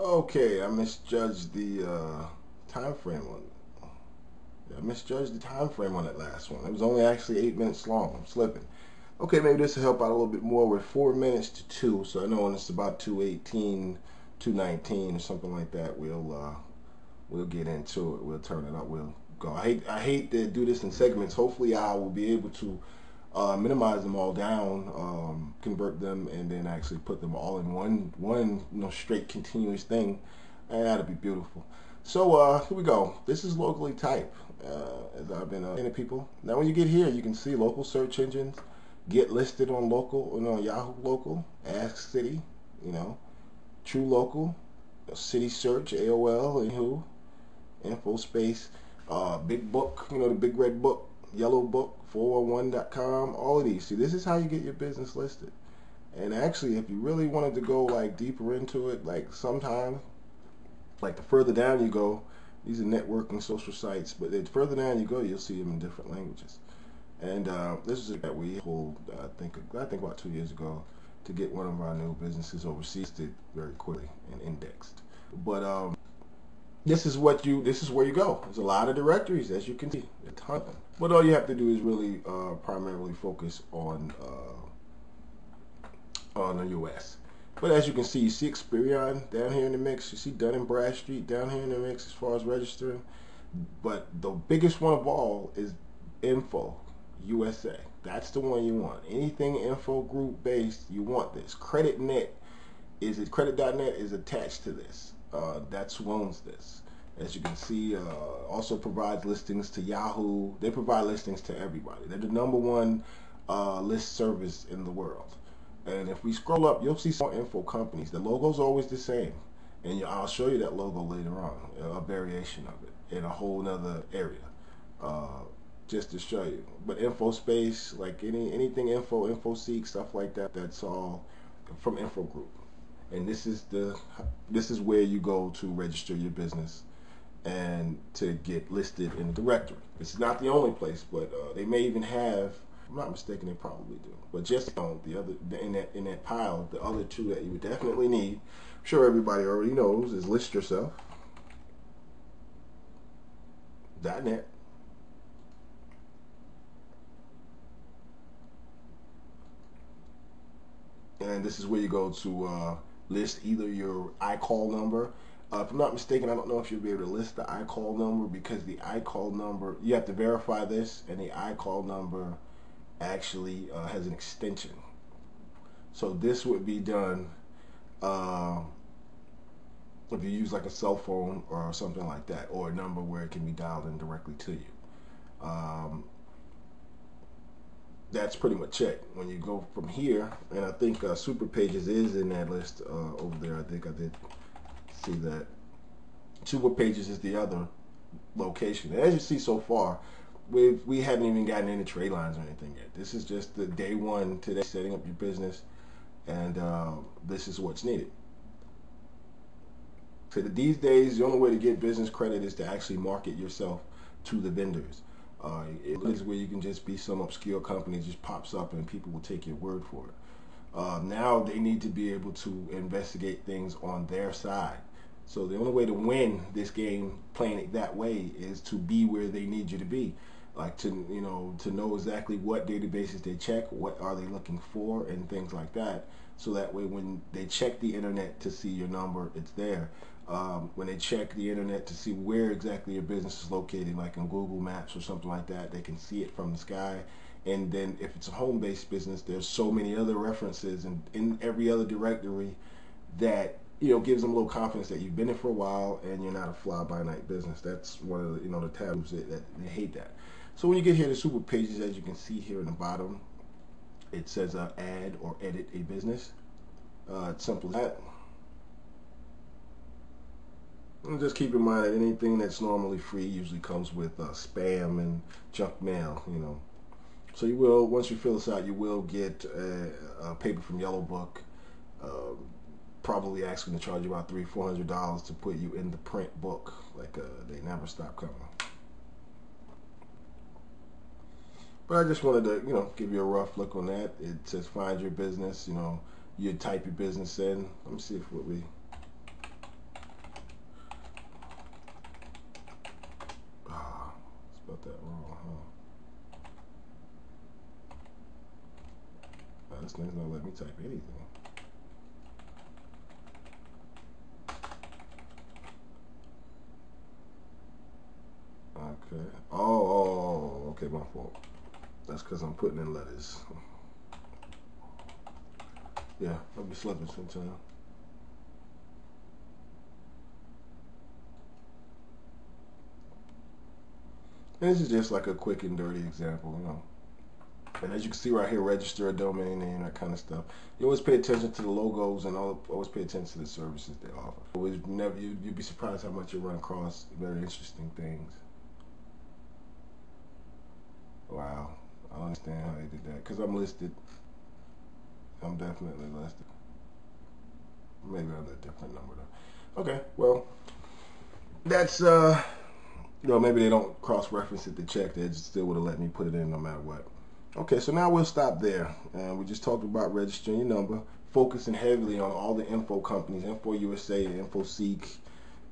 Okay, I misjudged the time frame on. I misjudged the time frame on that last one. It was only actually 8 minutes long. I'm slipping. Okay, maybe this will help out a little bit more. We're 4 minutes to two, so I know when it's about 2:18, 2:19 or something like that, we'll get into it. We'll turn it up. We'll go. I hate to do this in segments. Hopefully, I will be able to minimize them all down, convert them, and then actually put them all in one straight continuous thing, and that'd be beautiful. So here we go. This is locally type, as I've been saying to people. Now, when you get here, you can see local search engines get listed on local, Yahoo Local, Ask City, you know, True Local, City Search, AOL, Yahoo, InfoSpace, Big Book, the Big Red Book, Yellow Book, 411.com, all of these. See, this is how you get your business listed. And actually, if you really wanted to go like deeper into it, like sometimes, like the further down you go, these are networking social sites, but the further down you go, you'll see them in different languages. And this is that we pulled, I think about 2 years ago, to get one of our new businesses overseas did very quickly and indexed. But this is where you go. There's a lot of directories, as you can see, a ton of them. But all you have to do is really primarily focus on the U.S. But as you can see, you see Experian down here in the mix. You see Dun & Bradstreet down here in the mix as far as registering. But the biggest one of all is Info USA. That's the one you want. Anything info group based, you want this. Credit.net is attached to this. That's who owns this. As you can see, also provides listings to Yahoo. They provide listings to everybody. They're the number one list service in the world. And if we scroll up, you'll see some info companies. The logo's always the same. And I'll show you that logo later on, a variation of it in a whole nother area, just to show you. But InfoSpace, like anything info, InfoSeek, stuff like that, that's all from Info Group. And this is where you go to register your business and to get listed in the directory. This is not the only place, but they may even have, if I'm not mistaken, they probably do. But just in that pile, the other two that you would definitely need, I'm sure everybody already knows, is list yourself. .net. And this is where you go to list either your iCall number. If I'm not mistaken, I don't know if you'll be able to list the iCall number, because the iCall number, you have to verify this, and the iCall number actually has an extension. So this would be done if you use like a cell phone or something like that, or a number where it can be dialed in directly to you. That's pretty much it. When you go from here, and I think Super Pages is in that list over there. I think I did see that. Super Pages is the other location. And as you see so far, we haven't even gotten into trade lines or anything yet. This is just the day one today, setting up your business, and this is what's needed. So these days, the only way to get business credit is to actually market yourself to the vendors. It is where you can just be some obscure company, just pops up and people will take your word for it. Now they need to be able to investigate things on their side. So the only way to win this game playing it that way is to be where they need you to be. Like to know exactly what databases they check, what are they looking for, and things like that. So that way when they check the internet to see your number, it's there. When they check the internet to see where exactly your business is located, like in Google Maps or something like that, they can see it from the sky. And then if it's a home-based business, there's so many other references in every other directory that gives them a little confidence that you've been there for a while and you're not a fly-by-night business. That's one of the tabs that they hate that. So when you get here to Super Pages, as you can see here in the bottom, it says add or edit a business. It's simple as that. And just keep in mind that anything that's normally free usually comes with spam and junk mail, So you will, once you fill this out, you will get a paper from Yellow Book, probably asking to charge you about $300-400 to put you in the print book. Like they never stop coming. But I just wanted to, give you a rough look on that. It says find your business. You type your business in. Let me see if what we. This thing's not letting me type anything. Okay. Oh, okay, my fault. That's because I'm putting in letters. Yeah, I'll be slipping sometime. And this is just like a quick and dirty example, you know. And as you can see right here, register a domain name, that kind of stuff. You always pay attention to the logos and always pay attention to the services they offer. Always never you'd be surprised how much you run across very interesting things. Wow, I don't understand how they did that. Because I'm listed. I'm definitely listed. Maybe under a different number though. Okay, well, that's you know, maybe they don't cross-reference it to check. They still would have let me put it in no matter what. Okay, so now we'll stop there. We just talked about registering your number, focusing heavily on all the info companies, Info USA, InfoSeek,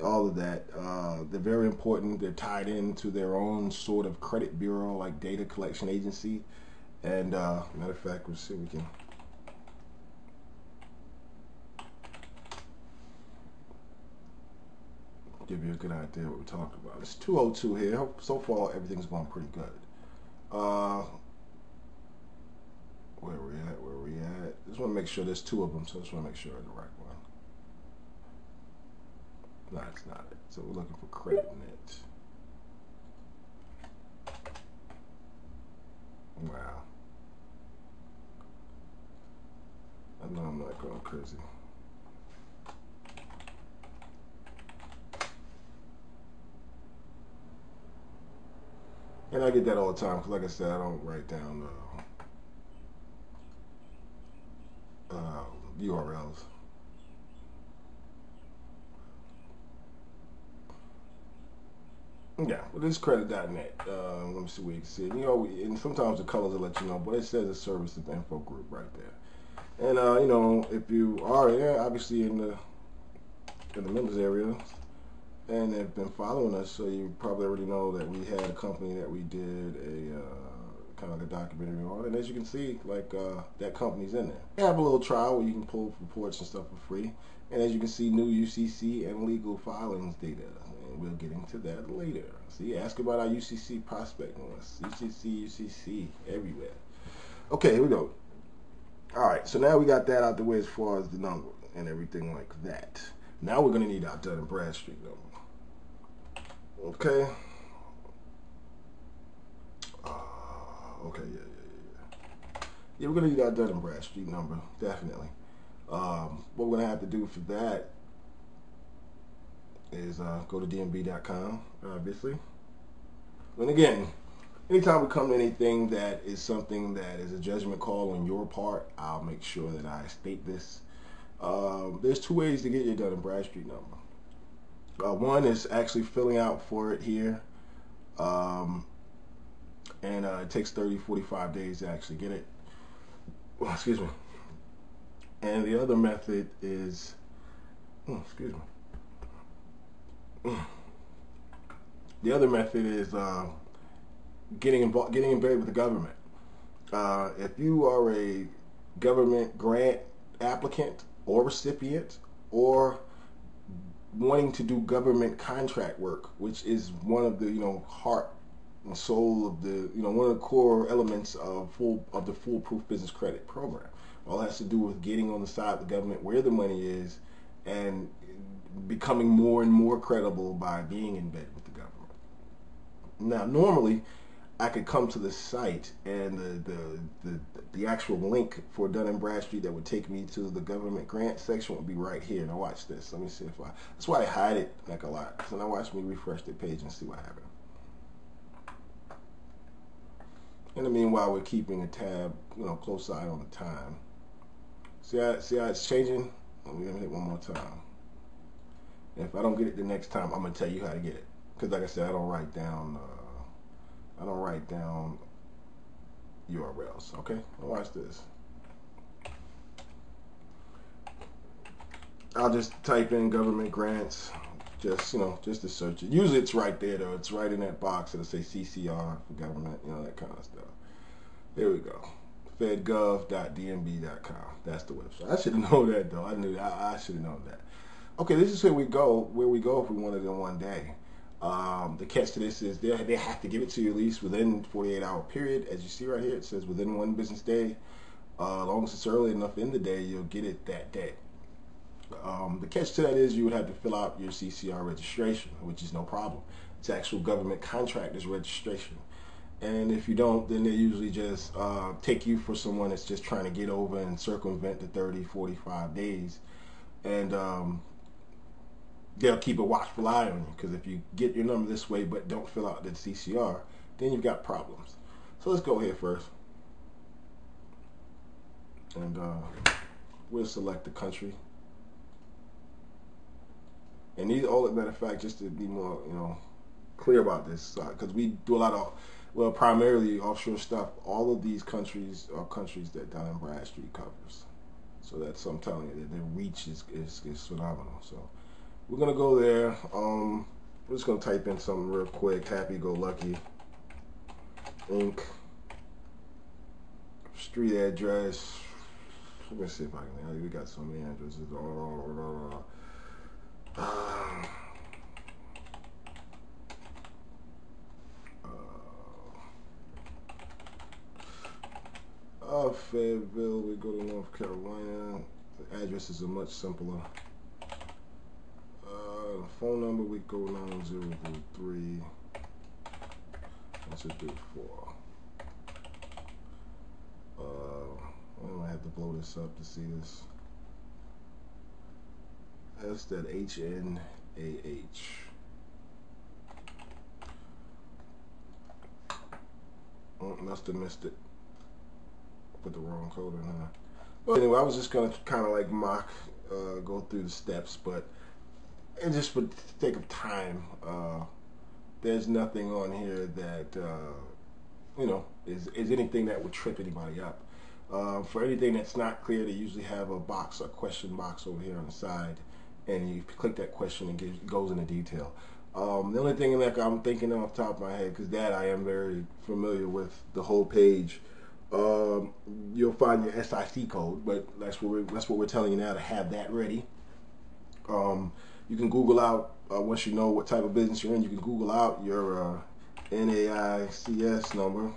all of that. They're very important. They're tied into their own sort of credit bureau, like data collection agency. And matter of fact, we'll see if we can. Give you a good idea what we're talking about. It's 202 here. So far, everything's going pretty good. Where we at? Just want to make sure there's two of them, so I just want to make sure I'm the right one. No, it's not it. So we're looking for CreditNet. Wow. I know I'm not going crazy. And I get that all the time because, like I said, I don't write down URLs. Yeah, well, this is credit.net. Let me see where you can see it. You know, and sometimes the colors will let you know, but it says a service of info group right there. And you know, if you are obviously in the members area and have been following us, so you probably already know that we had a company that we did a kind of like a documentary on, and as you can see, like that company's in there. They have a little trial where you can pull reports and stuff for free, and as you can see, new UCC and legal filings data, and we'll get into that later. See, ask about our UCC prospecting list. UCC everywhere. Okay, here we go. All right, so now we got that out the way as far as the number and everything like that. Now we're gonna need our Dun and Bradstreet number. Okay. Okay, yeah, we're gonna need our Dun and Bradstreet number, definitely. What we're gonna have to do for that is go to dnb.com, obviously. And again, anytime we come to anything that is something that is a judgment call on your part, I'll make sure that I state this. There's two ways to get your Dun and Bradstreet number. One is actually filling out for it here. And it takes 30-45 days to actually get it. Well, excuse me. And the other method is, excuse me. The other method is getting in bed with the government. If you are a government grant applicant or recipient, or wanting to do government contract work, which is one of the heart and soul of the one of the core elements of the foolproof business credit program. All has to do with getting on the side of the government where the money is and becoming more and more credible by being in bed with the government. Now, normally I could come to the site and the actual link for Dun & Bradstreet that would take me to the government grant section would be right here. Now watch this. Let me see if that's why I hide it like a lot. So now watch me refresh the page and see what happened. In the meanwhile, we're keeping a tab, close eye on the time. See how it's changing? Let me hit one more time. And if I don't get it the next time, I'm gonna tell you how to get it. Because like I said, I don't write down URLs. Okay, now watch this. I'll just type in government grants, just to search it. Usually it's right there though. It's right in that box. It'll say CCR for government, that kind of stuff. There we go. fedgov.dmb.com. That's the website. I should have known that though. I should have known that. Okay, this is where we go if we want it in one day. The catch to this is they have to give it to you at least within 48-hour period. As you see right here, it says within one business day. As long as it's early enough in the day, you'll get it that day. The catch to that is you would have to fill out your CCR registration, which is no problem. It's actual government contractor's registration. And if you don't, then they usually just take you for someone that's just trying to get over and circumvent the 30, 45 days. And they'll keep a watchful eye on you, because if you get your number this way but don't fill out the CCR, then you've got problems. So let's go here first. And we'll select the country. And these, all matter of fact, just to be more, clear about this, because we do a lot of, well, primarily offshore stuff. All of these countries are countries that Dun & Bradstreet covers. So that's, I'm telling you, their reach is phenomenal. So we're gonna go there. We're just gonna type in something real quick. Happy-go-lucky, Inc. Street address. Let me see if I can. We got so many addresses. Fayetteville, we go to North Carolina. The addresses are much simpler. The phone number, we go 9003. What's it do for? I'm gonna have to blow this up to see this. That's that HNAH. Must have missed it. Put the wrong code in, huh? Well, anyway, I was just gonna kind of like go through the steps, but just for the sake of time, there's nothing on here that is anything that would trip anybody up. For anything that's not clear, they usually have a question box over here on the side, and you click that question and it goes into detail. The only thing that I'm thinking off the top of my head, because that I am very familiar with the whole page, you'll find your SIC code, but that's what we're telling you now, to have that ready. You can Google out, once you know what type of business you're in, you can Google out your NAICS number.